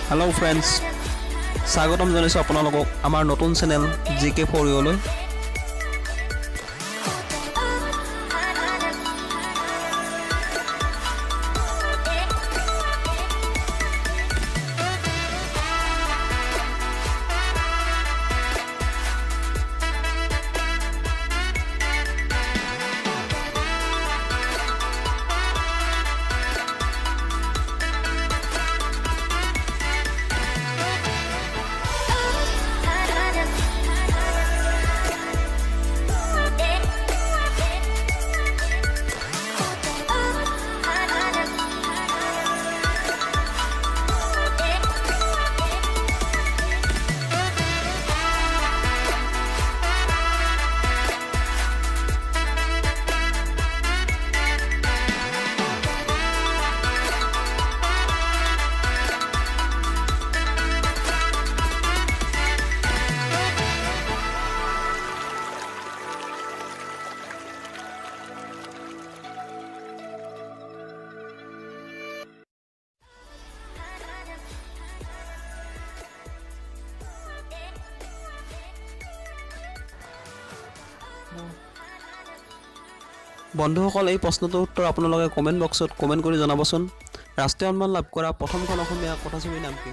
Hello' friends, স্বাগতম জনাইছোঁ আপোনালোকক আমাৰ নতুন চেনেল GK4U লৈ। বন্ধুসকল, এই প্ৰশ্নটোৰ উত্তৰ আপোনালোকে কমেণ্ট বক্সত কমেণ্ট কৰি জনাবচোন। ৰাষ্ট্ৰীয় সন্মান লাভ কৰা প্ৰথমখন অসমীয়া কথাছবিৰ নাম কি?